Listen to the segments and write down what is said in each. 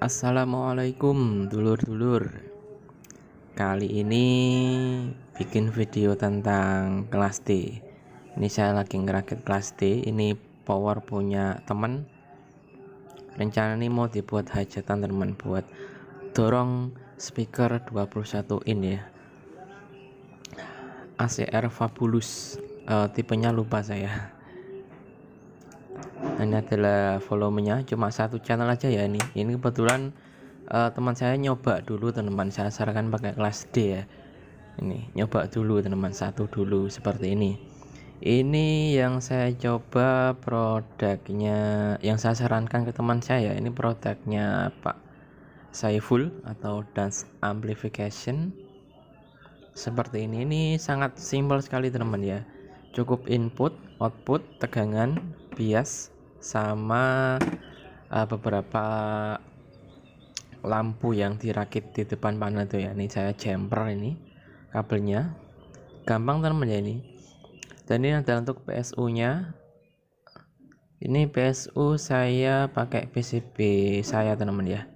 Assalamualaikum dulur-dulur. Kali ini bikin video tentang kelas D. Ini saya lagi ngerakit kelas D. Ini power punya temen. Rencana ini mau dibuat hajatan teman, buat dorong speaker 21 in ya, ACR Fabulous. Tipenya lupa saya. Ini adalah volumenya cuma satu channel aja ya. Ini kebetulan teman saya nyoba dulu, teman saya sarankan pakai kelas D ya. Ini nyoba dulu teman, satu dulu seperti ini. Ini yang saya coba produknya, yang saya sarankan ke teman saya. Ini produknya Pak Saiful atau Dance Amplification. Seperti ini sangat simpel sekali teman ya. Cukup input, output, tegangan, bias, sama beberapa lampu yang dirakit di depan panel itu ya. Ini saya jumper ini kabelnya, gampang teman ya ini. Dan ini adalah untuk PSU nya. Ini PSU saya pakai PCB saya teman ya.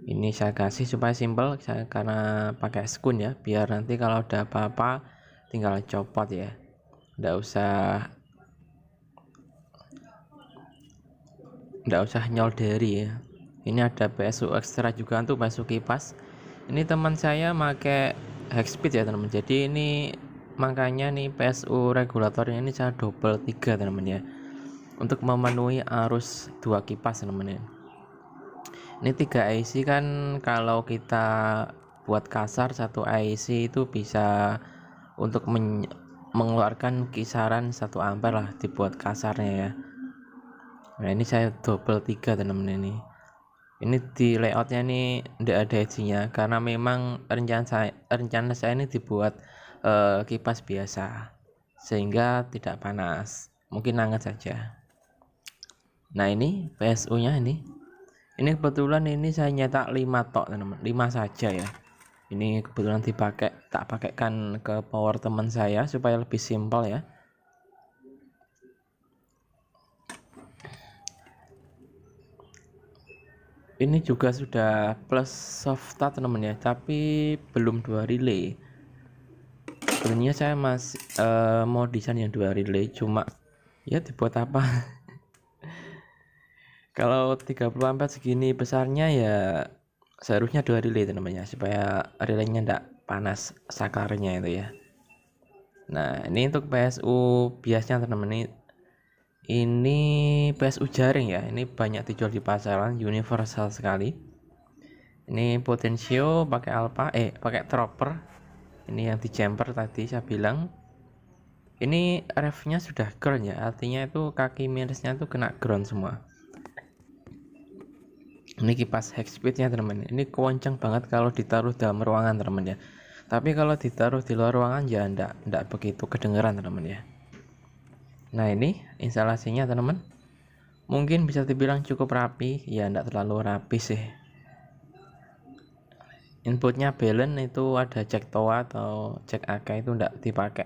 Ini saya kasih supaya simpel, karena pakai skun ya, biar nanti kalau ada apa-apa tinggal copot ya, nggak usah nyolderi ya. Ini ada PSU ekstra juga untuk PSU kipas. Ini teman saya pakai Hexpeed ya teman, jadi ini makanya nih PSU regulatornya ini saya double 3 teman ya, untuk memenuhi arus 2 kipas teman ya. Ini 3 IC kan, kalau kita buat kasar, 1 IC itu bisa untuk mengeluarkan kisaran 1 ampere lah dibuat kasarnya ya. Nah ini saya double 3 teman-teman. Ini di layoutnya nih tidak ada edge-nya, karena memang rencana saya ini dibuat kipas biasa sehingga tidak panas, mungkin hangat saja. Nah ini PSU nya ini kebetulan ini saya nyetak 5 tok teman-teman, 5 saja ya. Ini kebetulan tak pakaikan ke power teman saya supaya lebih simpel ya. Ini juga sudah plus soft touch teman ya, tapi belum 2 relay. Sebenarnya saya masih mau desain yang 2 relay, cuma ya dibuat apa. Kalau 30 ampere segini besarnya ya seharusnya 2 relay namanya, supaya relaynya tidak panas sakarnya itu ya. Nah ini untuk PSU biasanya teman-teman, ini PSU jaring ya, ini banyak dijual di pasaran, universal sekali. Ini potensio pakai alpha, pakai dropper. Ini yang di jumper tadi saya bilang. Ini refnya sudah ground ya, artinya itu kaki minusnya itu kena ground semua. Ini kipas Hexpeednya teman-teman, ini kencang banget kalau ditaruh dalam ruangan teman-teman ya, tapi kalau ditaruh di luar ruangan ya enggak begitu kedengeran teman-teman ya. Nah ini instalasinya teman-teman, mungkin bisa dibilang cukup rapi ya, enggak terlalu rapi sih. Inputnya balance, itu ada jack TOA atau jack AK, itu enggak dipakai,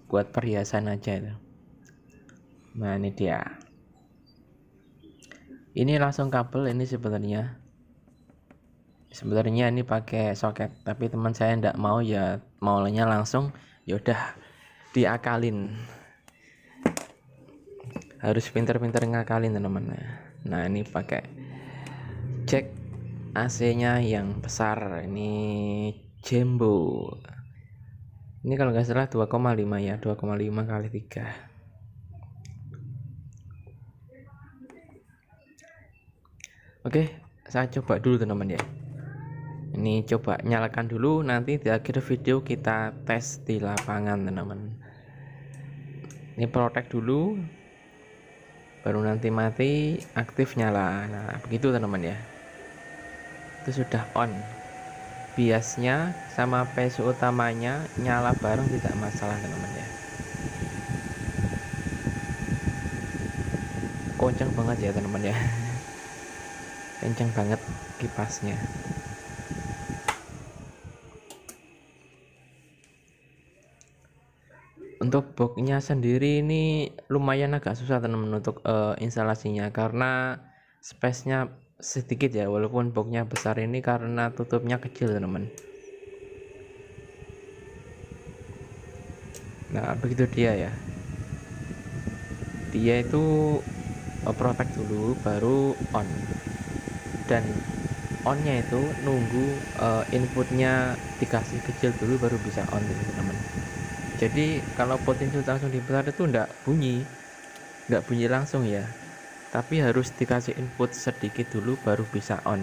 buat perhiasan aja itu. Nah ini dia, ini langsung kabel. Ini sebenarnya ini pakai soket, tapi teman saya enggak mau ya, maunya langsung, yaudah diakalin, harus pinter-pinter ngakalin teman-teman. Nah ini pakai jack AC nya yang besar, ini Jumbo. Ini kalau nggak salah 2,5 ya, 2,5 kali 3. Oke, saya coba dulu teman-teman ya. Ini coba nyalakan dulu, nanti di akhir video kita tes di lapangan teman-teman. Ini protect dulu, baru nanti mati, aktif nyala. Nah begitu teman-teman ya, itu sudah on. Biasnya sama PSU utamanya nyala bareng, tidak masalah teman-teman ya. Kencang banget ya teman-teman ya. Kencang banget kipasnya. Untuk boxnya sendiri ini lumayan agak susah teman-teman untuk instalasinya, karena sedikit ya, walaupun boxnya besar ini karena tutupnya kecil teman-teman. Nah begitu dia ya, dia itu protect dulu baru on, dan onnya itu nunggu inputnya dikasih kecil dulu baru bisa on teman-teman. Jadi kalau potensi langsung dibesar itu nggak bunyi langsung ya, tapi harus dikasih input sedikit dulu baru bisa on.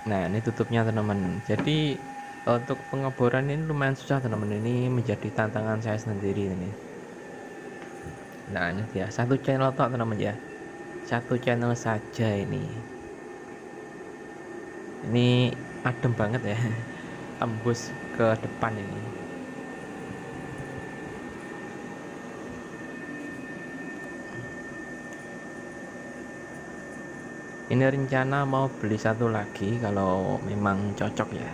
Nah ini tutupnya teman-teman. Jadi untuk pengeboran ini lumayan susah teman-teman, ini menjadi tantangan saya sendiri ini. Nah ini dia, satu channel tok teman-teman ya, satu channel saja ini adem banget ya, tembus ke depan ini. Ini rencana mau beli satu lagi kalau memang cocok ya.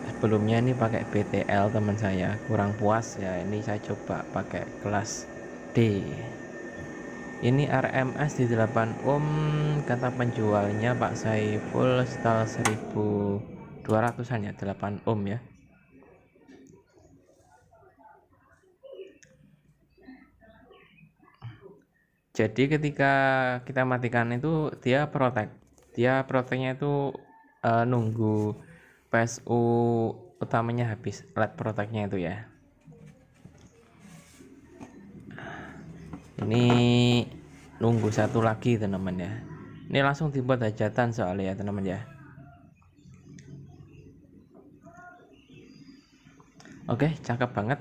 Sebelumnya ini pakai BTL teman saya, kurang puas ya, ini saya coba pakai kelas D. Ini RMS di 8 ohm, kata penjualnya Pak Saiful setel 1200an ya, 8 ohm ya. Jadi ketika kita matikan itu dia protectnya itu nunggu PSU utamanya habis, LED protectnya itu ya. Ini nunggu satu lagi teman-teman ya, ini langsung dibuat hajatan soalnya ya teman-teman ya. Oke, cakep banget.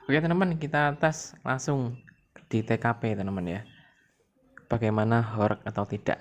Oke teman-teman, kita tes langsung di TKP teman-teman ya, bagaimana horeg atau tidak.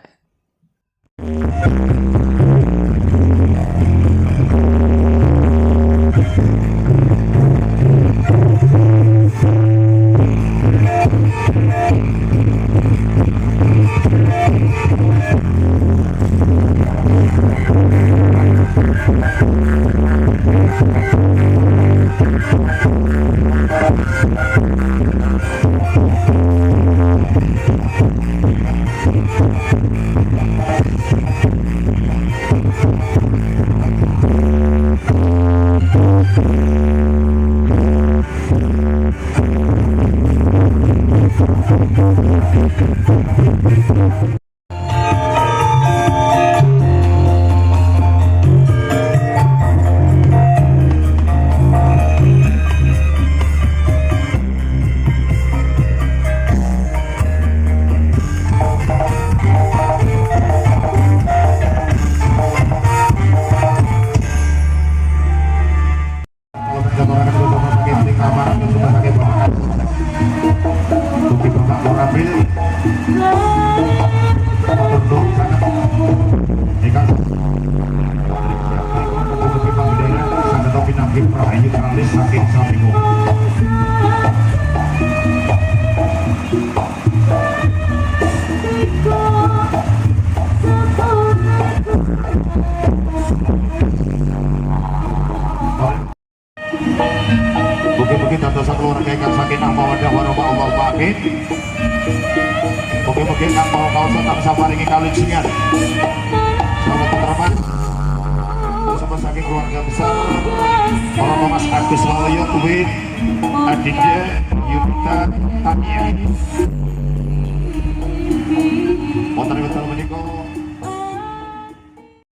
Mungkin dadosan keluarga ingkang sakinah mawaddah warahmah Allah pakin. Mungkin kang mau kaosan tansah paringi kalunjungan. Selamat terhormat. Sama saking keluarga besar para Mas Agus Waluyo kuwi adiknya Yunita Tania.